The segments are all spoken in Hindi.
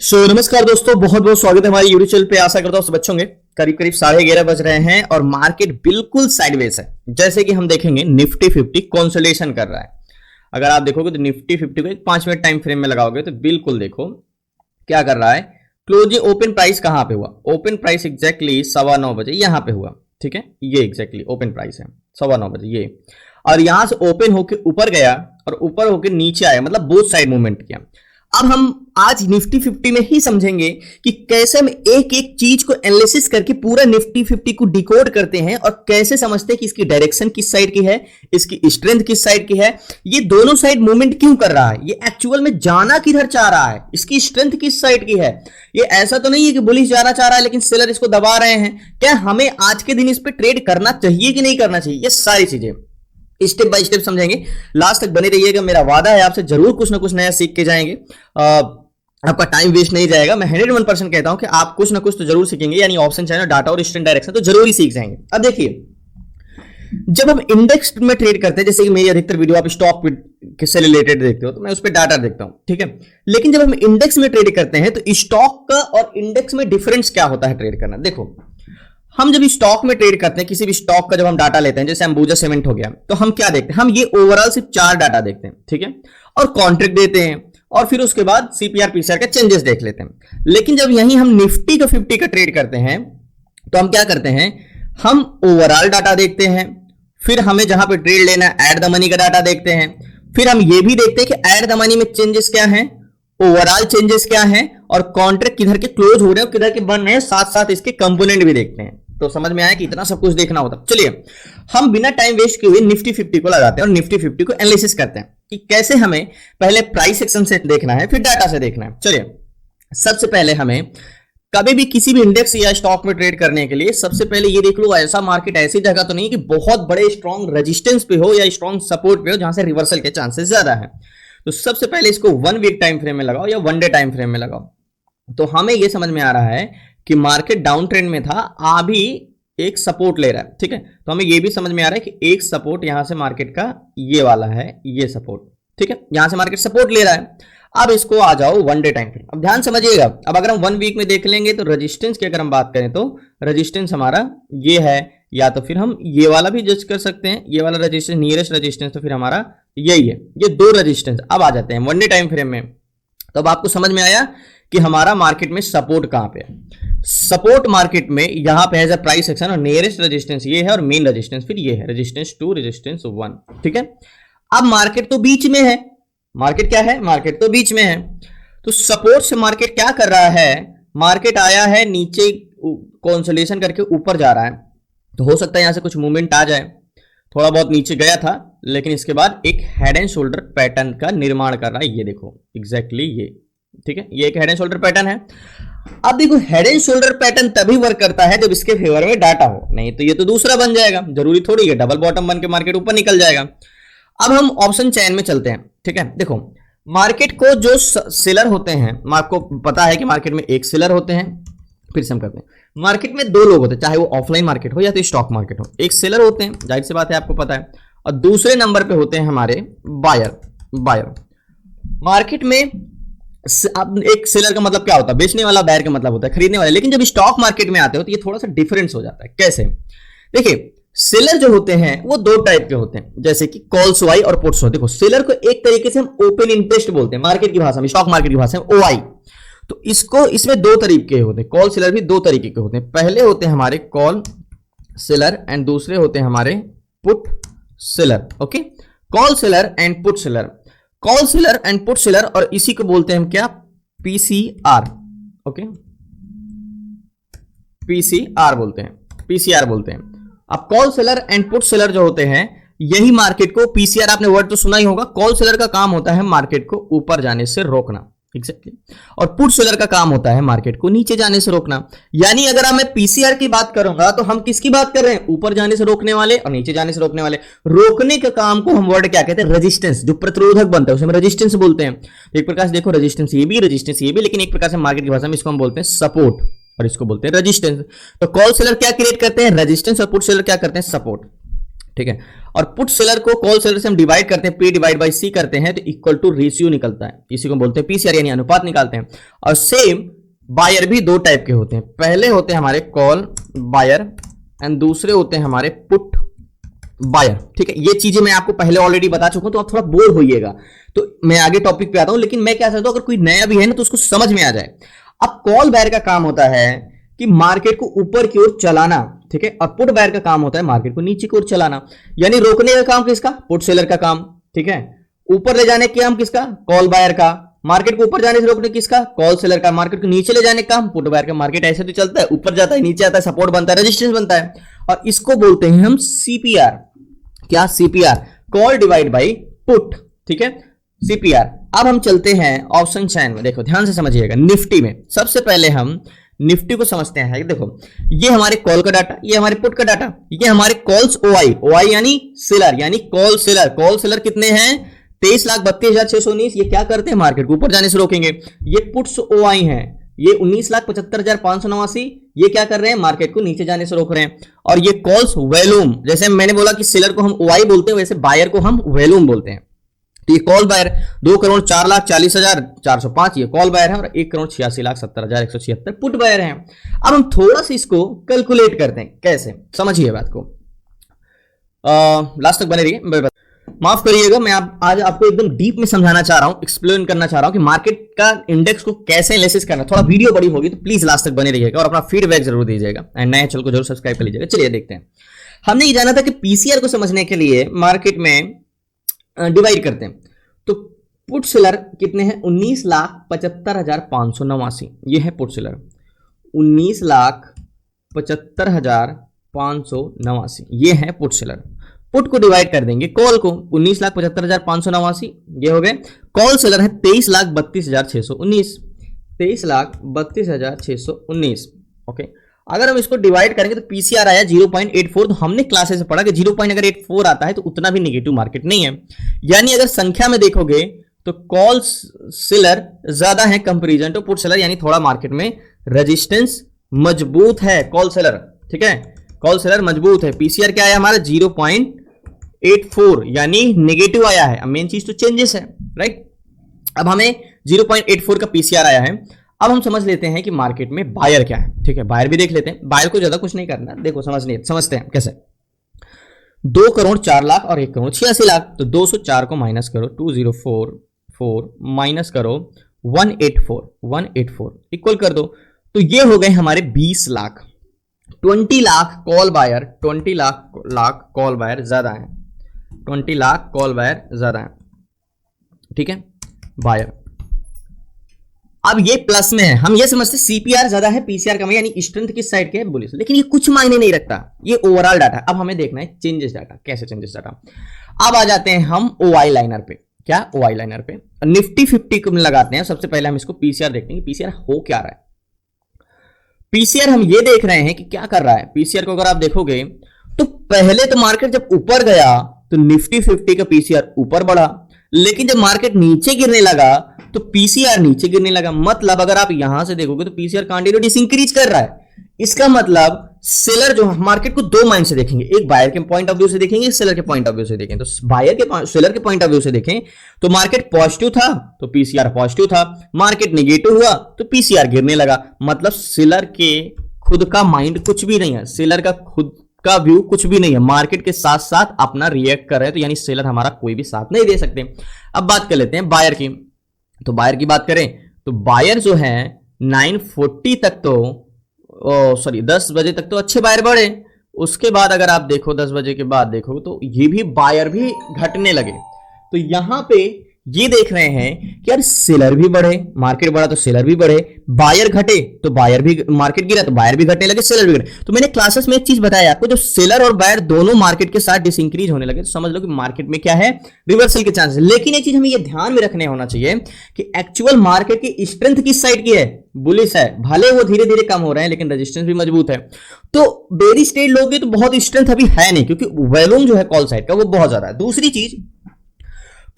नमस्कार दोस्तों, बहुत बहुत स्वागत है हमारे यूट्यूब चैनल पे। आशा करता हूं सब अच्छे होंगे। करीब करीब 11:30 बज रहे हैं और मार्केट बिल्कुल साइडवेज है। जैसे कि हम देखेंगे निफ्टी 50 कंसोलिडेशन कर रहा है। अगर आप देखोगे तो निफ्टी 50 को एक 5 मिनट टाइम फ्रेम में लगाओगे तो बिल्कुल देखो क्या कर रहा है। क्लोजिंग ओपन प्राइस कहां पे हुआ? ओपन प्राइस एग्जैक्टली 9:15 बजे यहां पे हुआ। ठीक है, ये एग्जैक्टली ओपन प्राइस है 9:15 बजे ये, और यहां से ओपन होके ऊपर गया और ऊपर होके नीचे आया, मतलब बोथ साइड मूवमेंट किया। अब हम आज निफ्टी 50 में ही समझेंगे कि कैसे हम एक एक चीज को एनालिसिस करके पूरा निफ्टी 50 को डिकोड करते हैं और कैसे समझते हैं कि इसकी डायरेक्शन किस साइड की है, इसकी स्ट्रेंथ किस साइड की है, ये दोनों साइड मूवमेंट क्यों कर रहा है, ये एक्चुअल में जाना किधर चाह रहा है, इसकी स्ट्रेंथ किस साइड की है। ये ऐसा तो नहीं है कि बुलिश जाना चाह रहा है लेकिन सेलर इसको दबा रहे हैं। क्या हमें आज के दिन इस पर ट्रेड करना चाहिए कि नहीं करना चाहिए, ये सारी चीजें स्टेप बाय स्टेप समझेंगे। लास्ट तक बने रहिएगा, मेरा वादा है आपसे जरूर कुछ ना कुछ नया सीख के जाएंगे। आपका टाइम वेस्ट नहीं जाएगा। मैं 101% कहता हूं कि आप कुछ ना कुछ तो जरूर सीखेंगे, यानी ऑप्शन चैनल, डाटा और स्टैंड डायरेक्शन तो जरूर ही सीख जाएंगे। अब देखिए, जब हम इंडेक्स में ट्रेड करते हैं, जैसे कि मेरी अधिकतर वीडियो आप स्टॉक से रिलेटेड देखते हो तो मैं उस पर डाटा देखता हूं, ठीक है। लेकिन जब हम इंडेक्स में ट्रेड करते हैं तो स्टॉक का और इंडेक्स में डिफरेंस क्या होता है ट्रेड करना। देखो, हम जब स्टॉक में ट्रेड करते हैं, किसी भी स्टॉक का जब हम डाटा लेते हैं, जैसे अंबुजा सीमेंट हो गया, तो हम क्या देखते हैं, हम ये ओवरऑल सिर्फ 4 डाटा देखते हैं, ठीक है, और कॉन्ट्रैक्ट देते हैं और फिर उसके बाद सीपीआर पीसीआर का चेंजेस देख लेते हैं। लेकिन जब यहीं हम निफ्टी का 50 का ट्रेड करते हैं तो हम क्या करते हैं, हम ओवरऑल डाटा देखते हैं, फिर हमें जहां पे ट्रेड लेना है एड द मनी का डाटा देखते हैं, फिर हम ये भी देखते हैं कि एड द मनी में चेंजेस क्या है, ओवरऑल चेंजेस क्या है, और कॉन्ट्रैक्ट किधर के क्लोज हो रहे हैं किधर के बन रहे हैं, साथ साथ इसके कंपोनेंट भी देखते हैं। तो समझ में आया कि इतना सब कुछ देखना होता है। चलिए, हम बिना टाइम वेस्ट किए हुए निफ्टी 50 को लगाते हैं और निफ्टी 50 को एनालिसिस करते हैं कि कैसे हमें पहले प्राइस सेक्शन से देखना है, फिर डाटा से देखना है। चलिए, सबसे पहले हमें कभी भी किसी भी इंडेक्स या स्टॉक में ट्रेड करने के लिए सबसे पहले ये देख लो, ऐसा मार्केट ऐसी जगह तो नहीं कि बहुत बड़े स्ट्रॉन्ग रेजिस्टेंस पे हो या स्ट्रॉन्ग सपोर्ट पे हो जहां से रिवर्सल के चांसेस ज्यादा है। तो सबसे पहले इसको 1 वीक टाइम फ्रेम में लगाओ या 1 डे टाइम फ्रेम में लगाओ। तो हमें यह समझ में आ रहा है कि मार्केट डाउन ट्रेंड में था, अभी एक सपोर्ट ले रहा है, ठीक है। तो हमें यह भी समझ में आ रहा है कि एक सपोर्ट यहां से मार्केट का ये वाला है, ये सपोर्ट, ठीक है, यहां से मार्केट सपोर्ट ले रहा है। अब इसको आ जाओ 1 डे टाइम फ्रेम। अब ध्यान समझिएगा, अब अगर हम 1 वीक में देख लेंगे तो रेजिस्टेंस की अगर हम बात करें तो रेजिस्टेंस हमारा ये है, या तो फिर हम ये वाला भी जज कर सकते हैं, ये वाला रेजिस्टेंस नियरेस्ट रेजिस्टेंस तो फिर हमारा यही है। ये 2 रेजिस्टेंस अब आ जाते हैं 1 डे टाइम फ्रेम में। तो अब आपको समझ में आया कि हमारा मार्केट में सपोर्ट कहां पे है। सपोर्ट मार्केट में यहां पे है प्राइस सेक्शन और नियरेस्ट रेजिस्टेंस ये है और मेन रेजिस्टेंस फिर ये है, रेजिस्टेंस 2 रेजिस्टेंस 1, ठीक है। अब मार्केट तो बीच में है, मार्केट क्या है, मार्केट तो बीच में है। तो सपोर्ट से मार्केट क्या कर रहा है, मार्केट आया है नीचे कंसोलिडेशन करके ऊपर जा रहा है। तो हो सकता है यहां से कुछ मूवमेंट आ जाए, थोड़ा बहुत नीचे गया था लेकिन इसके बाद एक हेड एंड शोल्डर पैटर्न का निर्माण कर रहा है। ये देखो एग्जैक्टली ये, ठीक है, ये एक हेड एंड शोल्डर पैटर्न है। अब देखो, हेड एंड शोल्डर पैटर्न तभी वर्क करता है जब इसके फेवर में डाटा हो, नहीं तो ये तो दूसरा बन जाएगा। जरूरी थोड़ी है डबल बॉटम बन के मार्केट ऊपर निकल जाएगा। अब हम ऑप्शन चैन में चलते हैं, ठीक है। देखो, मार्केट को जो सेलर होते हैं, आपको पता है कि मार्केट में एक सेलर होते हैं, फिर से हम करते हैं, मार्केट में 2 लोग होते हैं, चाहे वो ऑफलाइन मार्केट हो या तो स्टॉक मार्केट हो। एक सेलर होते हैं, जाहिर सी बात है आपको पता है, और दूसरे नंबर पे होते हैं हमारे बायर। मार्केट में अब एक सेलर का मतलब क्या होता है, बेचने वाला, बायर का मतलब होता है खरीदने वाला। लेकिन जब स्टॉक मार्केट में आते हो तो ये थोड़ा सा डिफरेंस हो जाता है। कैसे? देखिए, सेलर जो होते हैं वो 2 टाइप के होते हैं, जैसे कि कॉल्स वाई और पुट्स। देखो, सेलर को एक तरीके से हम ओपन इंटरेस्ट बोलते हैं मार्केट की भाषा में, स्टॉक मार्केट की भाषा में ओआई। तो इसको, इसमें 2 तरीके होते हैं, कॉल सेलर भी 2 तरीके के होते हैं। पहले होते हैं हमारे कॉल सेलर एंड दूसरे होते हैं हमारे put seller. Okay, call seller and put seller, call seller and put seller, और इसी को बोलते हैं हम क्या, पीसीआर। ओके, पीसीआर बोलते हैं, पीसीआर बोलते हैं। अब call seller and put seller जो होते हैं, यही मार्केट को, पीसीआर आपने वर्ड तो सुना ही होगा, कॉल सेलर का काम होता है मार्केट को ऊपर जाने से रोकना, एग्जैक्टली, और पुट सेलर का काम होता है मार्केट को नीचे जाने से रोकना। यानी अगर मैं पीसीआर की बात करूंगा तो हम किसकी बात कर रहे हैं, ऊपर जाने से रोकने वाले और नीचे जाने से रोकने वाले। रोकने के काम को हम वर्ड क्या कहते हैं, रेजिस्टेंस, जो प्रतिरोधक बनता है उसे हम रेजिस्टेंस बोलते हैं। एक प्रकार से देखो, रेजिस्टेंस ये भी, रेजिस्टेंस ये भी, लेकिन एक प्रकार से मार्केट की भाषा में इसको हम बोलते हैं सपोर्ट और इसको बोलते हैं रेजिस्टेंस। तो कॉल सेलर क्या क्रिएट करते हैं, रेजिस्टेंस, और पुट सेलर क्या करते हैं, सपोर्ट। ठीक है। और पुट सेलर को कॉल सेलर से हम डिवाइड करते हैं, P डिवाइड बाई C करते हैं तो इक्वल टू रेशियो निकलता है, इसी को बोलते हैं पीसीआर यानी अनुपात निकालते हैं। और सेम बायर भी दो टाइप के होते हैं, पहले होते हैं हमारे कॉल बायर एंड दूसरे होते हैं हमारे पुट बायर। ठीक है, ये चीजें मैं आपको पहले ऑलरेडी बता चुका हूं तो आप थोड़ा बोर होइएगा, तो मैं आगे टॉपिक पे आता हूं। लेकिन मैं क्या चाहता हूं, अगर कोई नया भी है ना तो उसको समझ में आ जाए। अब कॉल बायर का काम होता है कि मार्केट को ऊपर की ओर चलाना, ठीक है, और पुट बायर का काम होता है मार्केट को नीचे की ओर चलाना, यानी रोकने का काम किसका, पुट सेलर का काम, ठीक है। ऊपर ले जाने का काम किसका, कॉल बायर का। मार्केट को ऊपर जाने से रोकने किसका, कॉल सेलर का। मार्केट को नीचे ले जाने का काम पुट बायर का। मार्केट ऐसे तो चलता है, ऊपर जाता है नीचे आता है, सपोर्ट बनता है, रेजिस्टेंस बनता है, और इसको बोलते हैं हम सीपीआर। क्या, CPR, call divide by put, ठीक है, सीपीआर। अब हम चलते हैं ऑप्शन चैन में, देखो ध्यान से समझिएगा। निफ्टी में सबसे पहले हम निफ्टी को समझते हैं। देखो ये हमारे कॉल का डाटा, ये हमारे पुट का डाटा, ये हमारे कॉल्स ओआई, ओआई यानी सेलर यानी कॉल सेलर। कॉल सेलर कितने हैं, 23,32,619। ये क्या करते हैं, मार्केट को ऊपर जाने से रोकेंगे। ये पुट्स ओआई हैं, ये 19,75,589। ये क्या कर रहे हैं, मार्केट को नीचे जाने से रोक रहे हैं। और ये कॉल्स वैल्यूम, जैसे मैंने बोला कि सेलर को हम ओआई बोलते हैं, वैसे बायर को हम वैल्यूम बोलते हैं। तो ये कॉल बायर 2,04,40,405 ये कॉल बायर है, और 1,86,70,176 पुट बायर है। अब हम थोड़ा सा इसको कैलकुलेट करते हैं, कैसे, समझिए बात को, लास्ट तक बने रहिए। माफ करिएगा, मैं आज आपको एकदम डीप में समझाना चाह रहा हूं, एक्सप्लेन करना चाह रहा हूं कि मार्केट का इंडेक्स को कैसे एनालिसिस करना। थोड़ा वीडियो बड़ी होगी तो प्लीज लास्ट तक बने रहिएगा और अपना फीडबैक जरूर दीजिएगा, एंड नए चैनल को जरूर सब्सक्राइब कर लीजिएगा। चलिए देखते हैं। हमने ये जाना था कि पीसीआर को समझने के लिए मार्केट में डिवाइड करते हैं, तो पुट सेलर कितने हैं, 19,75,589। ये है पुट सेलर 19,75,589, ये है पुट सेलर। पुट को डिवाइड कर देंगे कॉल को, 19,75,589 ये हो गए। कॉल सेलर है 23,32,619, 23,32,619। ओके, अगर हम इसको डिवाइड करेंगे तो पीसीआर आया 0.84। तो हमने क्लासेस से पढ़ा कि 0.84 आता है तो उतना भी नेगेटिव मार्केट नहीं है। यानी अगर संख्या में देखोगे तो कॉल सेलर ज्यादा है कंपैरिजन टू पुट सेलर, यानी थोड़ा मार्केट में रेजिस्टेंस मजबूत है कॉल सेलर, ठीक है, कॉल सेलर मजबूत है। पीसीआर क्या आया हमारा 0.84, यानी नेगेटिव आया है। अब मेन चीज तो चेंजेस है, राइट। अब हमें 0.84 का पीसीआर आया है। अब हम समझ लेते हैं कि मार्केट में बायर क्या है, ठीक है, बायर भी देख लेते हैं। बायर को ज्यादा कुछ नहीं करना, देखो समझते हैं कैसे। 2,04,00,000 और 1,86,00,000, तो 204 को माइनस करो, 2044 माइनस करो 184 इक्वल कर दो, तो ये हो गए हमारे 20 lakh. 20 lakh call buyer, 20 lakh call buyer ज्यादा है, 20 लाख कॉल बायर ज्यादा है, ठीक है, बायर। अब ये प्लस में है, हम ये समझते सीपीआर ज्यादा है, पीसीआर कम है, यानी स्ट्रेंथ किस साइड के है, बुलिश। लेकिन ये कुछ मायने नहीं रखता, ये ओवरऑल डाटा है। अब हमें देखना है चेंजेस डाटा, कैसे चेंजेस डाटा। अब आ जाते हैं हम ओआई लाइनर पे। क्या, ओआई लाइनर पे निफ्टी 50 को लगाते हैं। सबसे पहले हम इसको पीसीआर देखते हैं कि पीसीआर हो क्या रहा है। पीसीआर हम ये देख रहे हैं कि क्या कर रहा है। पीसीआर को अगर आप देखोगे तो पहले तो मार्केट जब ऊपर गया तो निफ्टी 50 का पीसीआर ऊपर बढ़ा, लेकिन जब मार्केट नीचे गिरने लगा तो पीसीआर नीचे गिरने लगा। मतलब अगर आप यहां से देखोगे तो पीसीआर कंटिन्यू डिसइंक्रीज कर रहा है। इसका मतलब सेलर जो मार्केट को दो माइंड से देखेंगे, एक बायर के पॉइंट ऑफ व्यू से देखेंगे, एक सेलर के पॉइंट ऑफ व्यू से देखेंगे। तो बायर के सेलर के पॉइंट ऑफ व्यू से देखें तो मार्केट पॉजिटिव था तो पीसीआर पॉजिटिव था, मार्केट नेगेटिव हुआ तो पीसीआर गिरने लगा। मतलब सेलर के खुद का माइंड कुछ भी नहीं है, सेलर का खुद का व्यू कुछ भी नहीं है, मार्केट के साथ साथ अपना रिएक्ट कर रहे हैं। तो यानी सेलर हमारा कोई भी साथ नहीं दे सकते। अब बात कर लेते हैं बायर की। तो बायर की बात करें तो बायर जो है 940 तक तो 10 बजे तक तो अच्छे बायर बढ़े। उसके बाद अगर आप देखो 10 बजे के बाद देखो तो ये भी बायर भी घटने लगे। तो यहां पे ये देख रहे हैं कि यार सेलर भी बढ़े, मार्केट बढ़ा तो सेलर भी बढ़े, बायर घटे तो बायर भी, मार्केट गिरा तो बायर भी घटने लगे, सेलर भी घटे। तो मैंने क्लासेस में एक चीज बताया आपको, जब सेलर और बायर दोनों मार्केट के साथ डिसइंक्रीज होने लगे तो समझ लो कि मार्केट में क्या है, रिवर्सल के चांसेस। लेकिन एक चीज हमें ये ध्यान में रखने होना चाहिए कि एक्चुअल मार्केट की स्ट्रेंथ किस साइड की है, बुलिश है। भले वो धीरे धीरे कम हो रहे हैं लेकिन रेजिस्टेंस भी मजबूत है। तो बेरी स्टेट लोगे तो बहुत स्ट्रेंथ अभी है नहीं, क्योंकि वॉल्यूम जो है कॉल साइड का वो बहुत ज्यादा है। दूसरी चीज,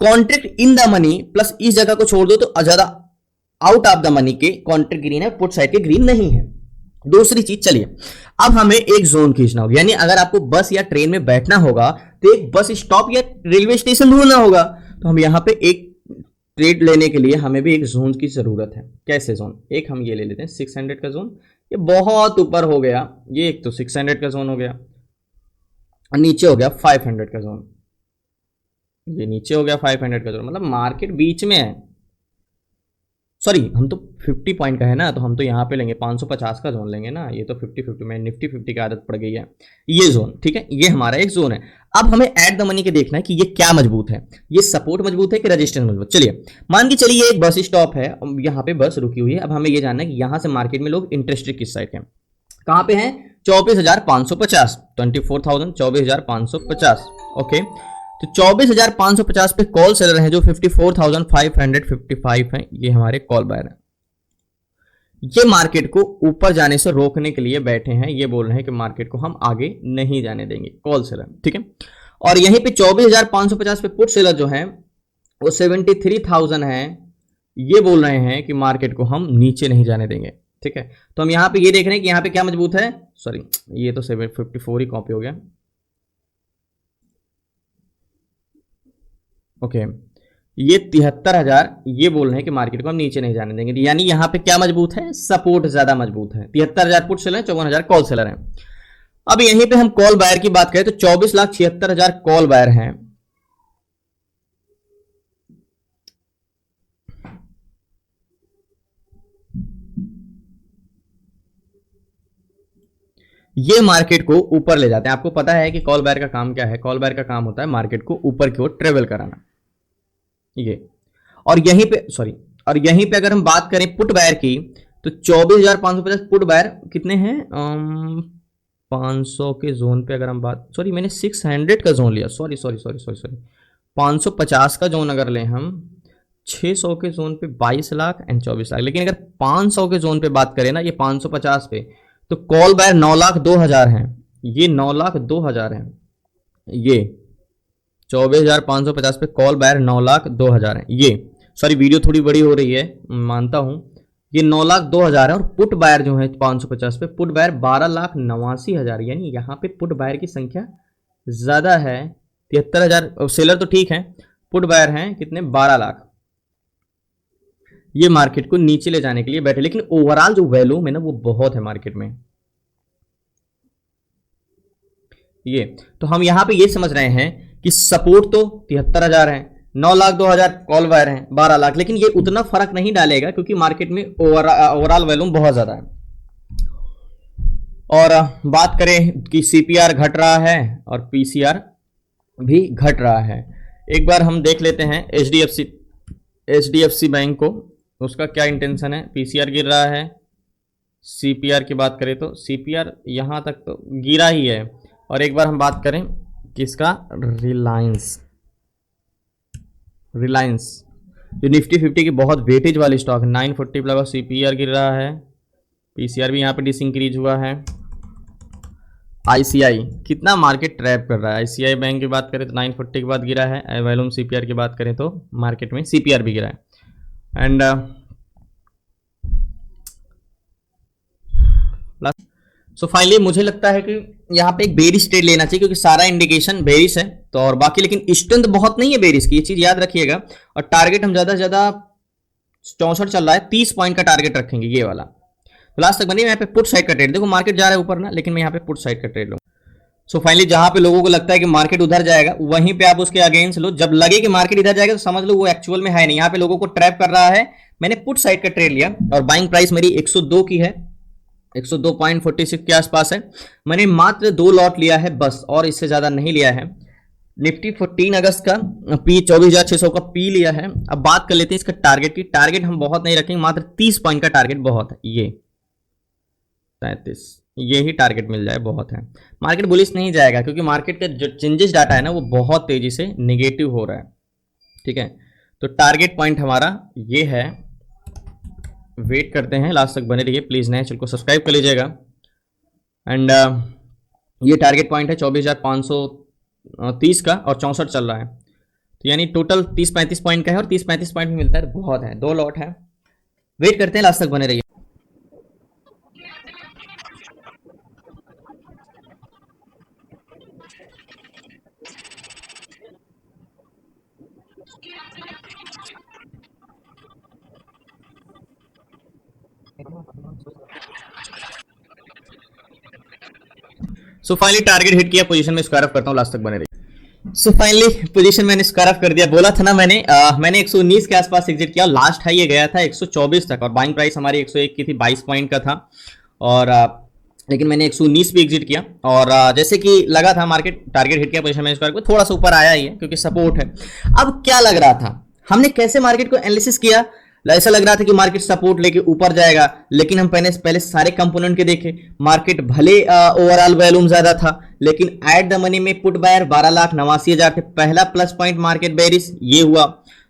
contract in the money plus इस जगह को छोड़ दो तो ज्यादा आउट ऑफ द मनी के कॉन्ट्रैक्ट ग्रीन है, पुट साइड के ग्रीन नहीं है। दूसरी चीज, चलिए अब हमें एक जोन खींचना होगा, यानी अगर आपको बस या ट्रेन में बैठना होगा तो एक बस स्टॉप या रेलवे स्टेशन ढूंढना होगा। तो हम यहाँ पे एक ट्रेड लेने के लिए हमें भी एक जोन की जरूरत है। कैसे जोन? एक हम ये ले लेते हैं 600 का जोन, ये बहुत ऊपर हो गया, ये एक तो 600 का जोन हो गया, और नीचे हो गया 500 का जोन, ये नीचे हो गया 500 का जोन, मतलब मार्केट बीच में है। सॉरी, हम तो 50 पॉइंट का है ना, तो हम तो यहाँ पे लेंगे 550 का जोन लेंगे ना, ये तो 50-50 में निफ्टी 50 की आदत पड़ गई है। ये जोन ठीक है, ये हमारा एक जोन है। अब हमें एट द मनी के देखना है कि ये क्या मजबूत है, ये सपोर्ट मजबूत है कि रेजिस्टेंस मजबूत। चलिए मान के चलिए एक बस स्टॉप है, यहाँ पे बस रुकी हुई है। अब हमें ये जानना है कि यहाँ से मार्केट में लोग इंटरेस्टेड किस साइड के, कहाँ पे हैं? 24,550, 24,000, 24,550। ओके, तो 24,550 पे कॉल सेलर हैं जो 54,555 हैं, ये हमारे कॉल बायर हैं। ये मार्केट को ऊपर जाने से रोकने के लिए बैठे हैं, ये बोल रहे हैं कि मार्केट को हम आगे नहीं जाने देंगे, कॉल सेलर, ठीक है। और यहीं पे 24,550 पे पुट सेलर जो है वो 73,000 है, ये बोल रहे हैं कि मार्केट को हम नीचे नहीं जाने देंगे, ठीक है। तो हम यहाँ पे ये देख रहे हैं कि यहाँ पे क्या मजबूत है, सॉरी ये तो 754 ही कॉपी हो गया। ओके, ये 73,000 ये बोल रहे हैं कि मार्केट को हम नीचे नहीं जाने देंगे, यानी यहाँ पे क्या मजबूत है? सपोर्ट ज्यादा मजबूत है। 73,000 पुट सेलर है, 54,000 कॉल सेलर है। अब यहीं पे हम कॉल बायर की बात करें तो 24,76,000 कॉल बायर हैं। ये मार्केट को ऊपर ले जाते हैं। आपको पता है कि कॉल बायर का काम क्या है? कॉल बायर का काम होता है मार्केट को ऊपर की ओर ट्रेवल कराना, ये। और यहीं पे सॉरी, और यहीं पे अगर हम बात करें पुट बायर की तो 24,550 पुट बायर कितने हैं? 500 के जोन पे अगर हम बात, सॉरी मैंने 600 का जोन लिया, सॉरी 550 का जोन अगर लें हम, 600 के जोन पे 22 लाख एंड 24 लाख। लेकिन अगर 500 के जोन पे बात करें ना, ये 550 पे, तो कॉल बायर 9,02,000 हैं, ये 9,02,000 हैं। ये 24,550 पे कॉल बायर 9,02,000 है। ये सॉरी वीडियो थोड़ी बड़ी हो रही है, मानता हूं। ये 9,02,000 है। और पुट बायर जो है 550 पे, पुट बायर 12,89,000, यानी यहाँ पे पुट बायर की संख्या ज्यादा है। 73,000 सेलर तो ठीक है, पुट बायर हैं कितने? 12 लाख। ये मार्केट को नीचे ले जाने के लिए बैठे, लेकिन ओवरऑल जो वैल्यूम है ना वो बहुत है मार्केट में, ये। तो हम यहां पे ये समझ रहे हैं कि सपोर्ट तो 73,000 है, 9,02,000 कॉल बायर हैं, 12 लाख, लेकिन ये उतना फर्क नहीं डालेगा क्योंकि मार्केट में ओवरऑल वैल्यूम बहुत ज्यादा है। और बात करें कि सीपीआर घट रहा है और पीसीआर भी घट रहा है। एक बार हम देख लेते हैं एचडीएफसी बैंक को, उसका क्या इंटेंशन है। पीसीआर गिर रहा है, सीपीआर की बात करें तो सीपीआर यहां तक तो गिरा ही है। और एक बार हम बात करें किसका, रिलायंस जो निफ्टी 50 की बहुत वेटेज वाली स्टॉक है, 940 पे लगा, सीपीआर गिर रहा है, पीसीआर भी यहाँ पे डिसइंक्रीज हुआ है। आईसीआई कितना मार्केट ट्रैप कर रहा है। आईसीआई बैंक की बात करें तो 940 के बाद गिरा है। वैल्यूम सीपीआर की बात करें तो मार्केट में सीपीआर भी गिरा है। एंड सो फाइनली मुझे लगता है कि यहाँ पे एक बेरिश ट्रेड लेना चाहिए क्योंकि सारा इंडिकेशन बेरिश है। तो और बाकी लेकिन स्ट्रेंथ बहुत नहीं है बेरिश की, ये चीज याद रखिएगा। और टारगेट हम ज्यादा से ज्यादा 64 चल रहा है, 30 पॉइंट का टारगेट रखेंगे ये वाला। तो लास्ट तक बनिए। यहाँ पे पुट साइड का ट्रेड, देखो मार्केट जा रहा है ऊपर ना, लेकिन मैं यहाँ पे पुट साइड का ट्रेड लूँ। सो फाइनली जहां पे लोगों को लगता है कि मार्केट उधर जाएगा वहीं पे आप उसके अगेंस्ट लो। जब लगे कि मार्केट इधर जाएगा तो समझ लो वो एक्चुअल में है नहीं, यहाँ पे लोगों को ट्रैप कर रहा है। मैंने पुट साइड का ट्रेड लिया और बाइंग प्राइस मेरी 102 की है, 102.46 के आसपास है। मैंने मात्र 2 लॉट लिया है बस, और इससे ज्यादा नहीं लिया है। निफ्टी 14 अगस्त का पी 24,600 का पी लिया है। अब बात कर लेते हैं इसका टारगेट की। टारगेट हम बहुत नहीं रखेंगे, मात्र 30 पॉइंट का टारगेट बहुत है। ये 33 ये ही टारगेट मिल जाए बहुत है। मार्केट बुलिश नहीं जाएगा क्योंकि मार्केट का जो चेंजेस डाटा है ना वो बहुत तेजी से निगेटिव हो रहा है, ठीक है। तो टारगेट पॉइंट हमारा ये है, वेट करते हैं, लास्ट तक बने रहिए प्लीज। नए चैनल को सब्सक्राइब कर लीजिएगा। एंड ये टारगेट पॉइंट है 24,530 का और 64 चल रहा है। तो यानी टोटल 30-35 पॉइंट का है और 30-35 पॉइंट भी मिलता है, बहुत है। 2 लॉट है, वेट करते हैं, लास्ट तक बने रहिए। सो फाइनली टारगेट हिट किया, पोजीशन में स्क्वायर ऑफ करता हूँ, लास्ट तक बने रहिए। सो फाइनली पोजीशन मैंने स्क्वायर ऑफ कर दिया, बोला था ना मैंने 119 के आसपास एग्जिट किया, लास्ट हाई ये गया था 124 तक और बाइंग प्राइस हमारी 101 की थी, 22 पॉइंट का था और लेकिन मैंने 119 पे एग्जिट किया और जैसे कि लगा था मार्केट टारगेट हिट किया, पोजीशन में स्क्वायर को थोड़ा सा ऊपर आया ही है क्योंकि सपोर्ट है। अब क्या लग रहा था, हमने कैसे मार्केट को एनालिसिस किया, ऐसा लग रहा था कि मार्केट सपोर्ट लेके ऊपर जाएगा, लेकिन हम पहले सारे कंपोनेंट के देखे, मार्केट भले ओवरऑल वॉल्यूम ज्यादा था लेकिन एट द मनी में पुट बायर 12,89,000 थे, पहला प्लस पॉइंट मार्केट बेरिश ये हुआ।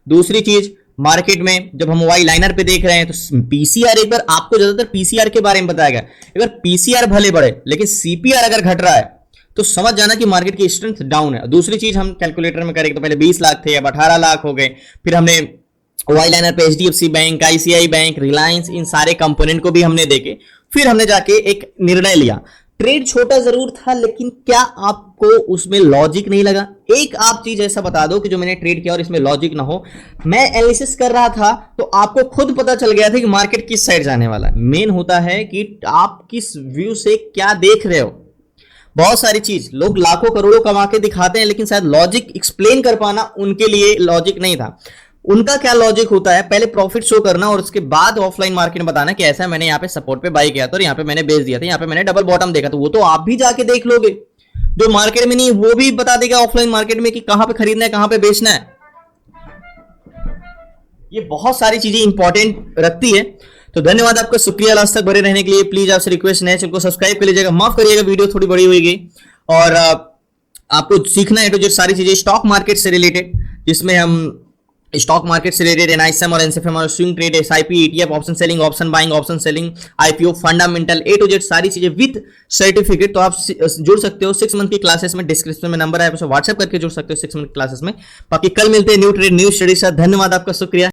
दूसरी चीज मार्केट में जब हम वाई लाइनर पे देख रहे हैं तो पीसीआर, एक बार आपको ज्यादातर पीसीआर के बारे में बताया गया, अगर पीसीआर भले बढ़े लेकिन सीपीआर अगर घट रहा है तो समझ जाना कि मार्केट की स्ट्रेंथ डाउन है। दूसरी चीज हम कैलकुलेटर में करेंगे तो पहले 20 लाख थे, अब 18 लाख हो गए, फिर हमने वाई लाइनर पे HDFC bank, ICI bank, Reliance, इन सारे कंपोनेंट को भी हमने देखे, फिर हमने जाके एक निर्णय लिया। ट्रेड छोटा जरूर था लेकिन क्या आपको उसमें लॉजिक नहीं लगा? एक आप चीज ऐसा बता दो कि जो मैंने ट्रेड किया और इसमें लॉजिक ना हो। मैं एनालिसिस कर रहा था तो आपको खुद पता चल गया था कि मार्केट किस साइड जाने वाला है। मेन होता है कि आप किस व्यू से क्या देख रहे हो। बहुत सारी चीज लोग लाखों करोड़ों कमा के दिखाते हैं लेकिन शायद लॉजिक एक्सप्लेन कर पाना उनके लिए लॉजिक नहीं था। उनका क्या लॉजिक होता है, पहले प्रॉफिट शो करना और उसके बाद ऑफलाइन मार्केट में बताना कि ऐसा मैंने यहाँ पे सपोर्ट पे बाई किया था और यहाँ पे मैंने बेच दिया था, यहाँ पे मैंने डबल बॉटम देखा था। वो तो आप भी जाके देख लोगे, जो मार्केट में नहीं वो भी बता देगा ऑफलाइन मार्केट में कि कहां पे खरीदना है, कहां पे बेचना है। ये बहुत सारी चीजें इंपॉर्टेंट रखती है। तो धन्यवाद आपका, शुक्रिया लास्ट तक बने रहने के लिए। प्लीज आपसे रिक्वेस्ट है चैनल को सब्सक्राइब कर लीजिएगा, माफ करिएगा वीडियो थोड़ी बड़ी हुई गई और आपको सीखना है जो सारी चीजें स्टॉक मार्केट से रिलेटेड, जिसमें हम स्टॉक मार्केट से रिलेटेड एनआईएसएम और एनसीएफएम और swing trade, SIP, ETF, option selling, option buying, option selling, IPO, fundamental, A to Z सारी चीजें विद सर्टिफिकेट। तो आप जुड़ सकते हो 6 मंथ की क्लासेस में, डिस्क्रिप्शन में नंबर है, व्हाट्सएप करके जुड़ सकते हो 6 मंथ क्लासेस में। बाकी कल मिलते हैं न्यू ट्रेड न्यू स्टडी से। धन्यवाद आपका, शुक्रिया।